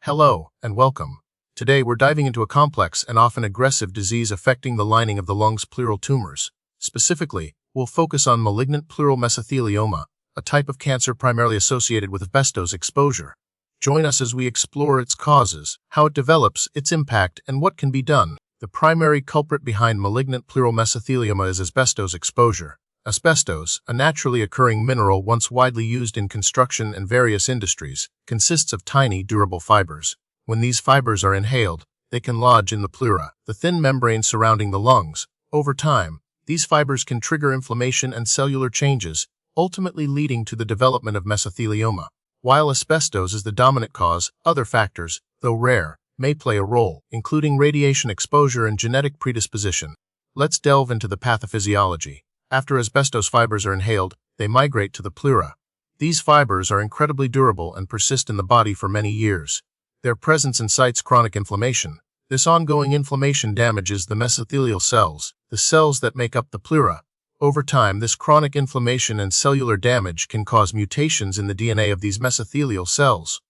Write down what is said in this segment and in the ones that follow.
Hello, and welcome. Today we're diving into a complex and often aggressive disease affecting the lining of the lungs, pleural tumors. Specifically, we'll focus on malignant pleural mesothelioma, a type of cancer primarily associated with asbestos exposure. Join us as we explore its causes, how it develops, its impact, and what can be done. The primary culprit behind malignant pleural mesothelioma is asbestos exposure. Asbestos, a naturally occurring mineral once widely used in construction and various industries, consists of tiny, durable fibers. When these fibers are inhaled, they can lodge in the pleura, the thin membrane surrounding the lungs. Over time, these fibers can trigger inflammation and cellular changes, ultimately leading to the development of mesothelioma. While asbestos is the dominant cause, other factors, though rare, may play a role, including radiation exposure and genetic predisposition. Let's delve into the pathophysiology. After asbestos fibers are inhaled, they migrate to the pleura. These fibers are incredibly durable and persist in the body for many years. Their presence incites chronic inflammation. This ongoing inflammation damages the mesothelial cells, the cells that make up the pleura. Over time, this chronic inflammation and cellular damage can cause mutations in the DNA of these mesothelial cells.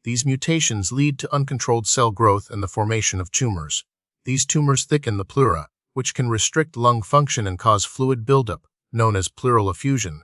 These mutations lead to uncontrolled cell growth and the formation of tumors. These tumors thicken the pleura, which can restrict lung function and cause fluid buildup, known as pleural effusion.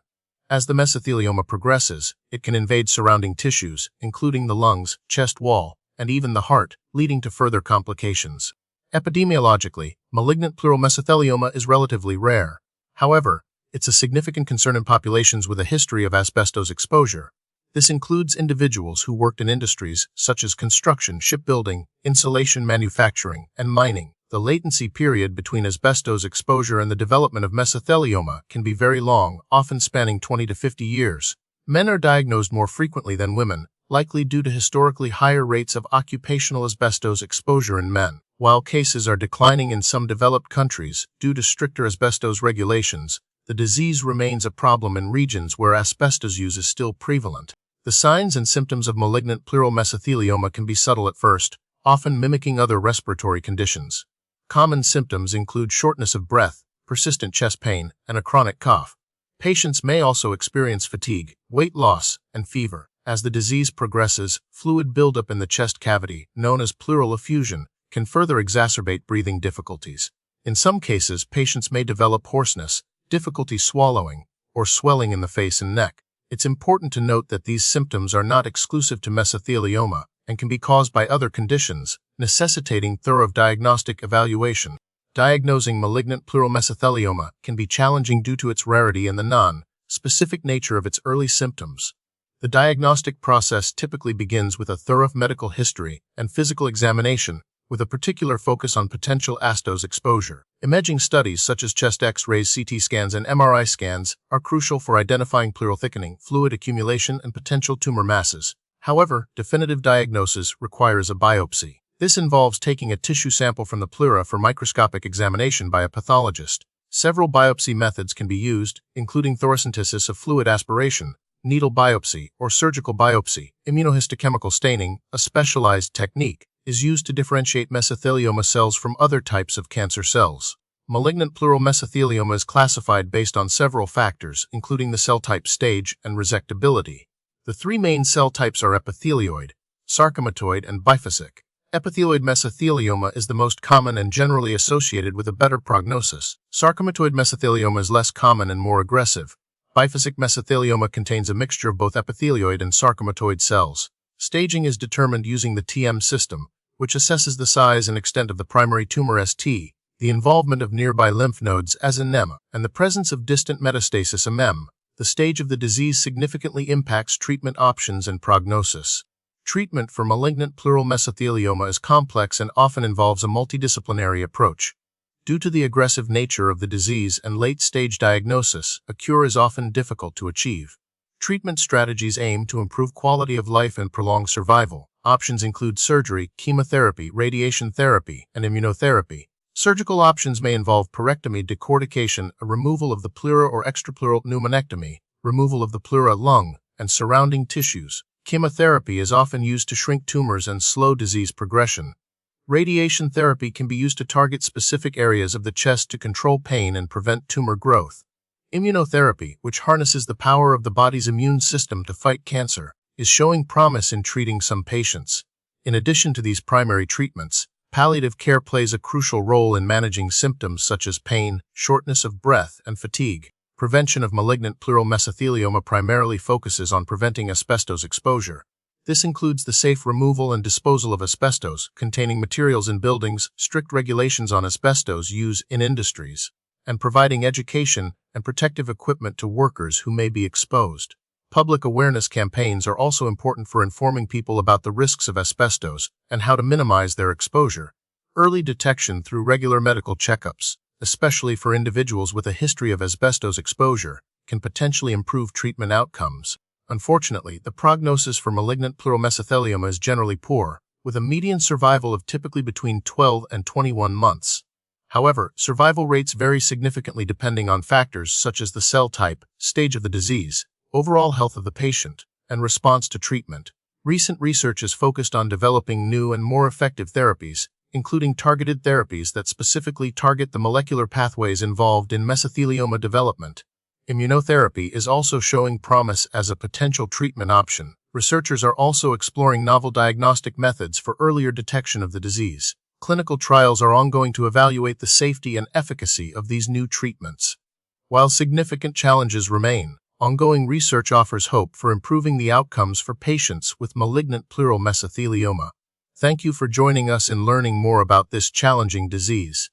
As the mesothelioma progresses, it can invade surrounding tissues, including the lungs, chest wall, and even the heart, leading to further complications. Epidemiologically, malignant pleural mesothelioma is relatively rare. However, it's a significant concern in populations with a history of asbestos exposure. This includes individuals who worked in industries such as construction, shipbuilding, insulation manufacturing, and mining. The latency period between asbestos exposure and the development of mesothelioma can be very long, often spanning 20 to 50 years. Men are diagnosed more frequently than women, likely due to historically higher rates of occupational asbestos exposure in men. While cases are declining in some developed countries due to stricter asbestos regulations, the disease remains a problem in regions where asbestos use is still prevalent. The signs and symptoms of malignant pleural mesothelioma can be subtle at first, often mimicking other respiratory conditions. Common symptoms include shortness of breath, persistent chest pain, and a chronic cough. Patients may also experience fatigue, weight loss, and fever. As the disease progresses, fluid buildup in the chest cavity, known as pleural effusion, can further exacerbate breathing difficulties. In some cases, patients may develop hoarseness, difficulty swallowing, or swelling in the face and neck. It's important to note that these symptoms are not exclusive to mesothelioma and can be caused by other conditions, necessitating thorough diagnostic evaluation. Diagnosing malignant pleural mesothelioma can be challenging due to its rarity and the non-specific nature of its early symptoms. The diagnostic process typically begins with a thorough medical history and physical examination, with a particular focus on potential asbestos exposure. Imaging studies such as chest X-rays, CT scans, and MRI scans are crucial for identifying pleural thickening, fluid accumulation, and potential tumor masses. However, definitive diagnosis requires a biopsy. This involves taking a tissue sample from the pleura for microscopic examination by a pathologist. Several biopsy methods can be used, including thoracentesis of fluid aspiration, needle biopsy, or surgical biopsy. Immunohistochemical staining, a specialized technique, is used to differentiate mesothelioma cells from other types of cancer cells. Malignant pleural mesothelioma is classified based on several factors, including the cell type, stage, and resectability. The three main cell types are epithelioid, sarcomatoid, and biphasic. Epithelioid mesothelioma is the most common and generally associated with a better prognosis. Sarcomatoid mesothelioma is less common and more aggressive. Biphasic mesothelioma contains a mixture of both epithelioid and sarcomatoid cells. Staging is determined using the TM system, which assesses the size and extent of the primary tumor (ST), the involvement of nearby lymph nodes (NEM), and the presence of distant metastasis MM. The stage of the disease significantly impacts treatment options and prognosis. Treatment for malignant pleural mesothelioma is complex and often involves a multidisciplinary approach. Due to the aggressive nature of the disease and late-stage diagnosis, a cure is often difficult to achieve. Treatment strategies aim to improve quality of life and prolong survival. Options include surgery, chemotherapy, radiation therapy, and immunotherapy. Surgical options may involve parectomy, decortication, a removal of the pleura or extrapleural pneumonectomy, removal of the pleura, lung, and surrounding tissues. Chemotherapy is often used to shrink tumors and slow disease progression. Radiation therapy can be used to target specific areas of the chest to control pain and prevent tumor growth. Immunotherapy, which harnesses the power of the body's immune system to fight cancer, is showing promise in treating some patients. In addition to these primary treatments, palliative care plays a crucial role in managing symptoms such as pain, shortness of breath, and fatigue. Prevention of malignant pleural mesothelioma primarily focuses on preventing asbestos exposure. This includes the safe removal and disposal of asbestos-containing materials in buildings, strict regulations on asbestos use in industries, and providing education and protective equipment to workers who may be exposed. Public awareness campaigns are also important for informing people about the risks of asbestos and how to minimize their exposure. Early detection through regular medical checkups, especially for individuals with a history of asbestos exposure, can potentially improve treatment outcomes. Unfortunately, the prognosis for malignant pleural mesothelioma is generally poor, with a median survival of typically between 12 and 21 months. However, survival rates vary significantly depending on factors such as the cell type, stage of the disease, overall health of the patient, and response to treatment. Recent research is focused on developing new and more effective therapies, including targeted therapies that specifically target the molecular pathways involved in mesothelioma development. Immunotherapy is also showing promise as a potential treatment option. Researchers are also exploring novel diagnostic methods for earlier detection of the disease. Clinical trials are ongoing to evaluate the safety and efficacy of these new treatments. While significant challenges remain, ongoing research offers hope for improving the outcomes for patients with malignant pleural mesothelioma. Thank you for joining us in learning more about this challenging disease.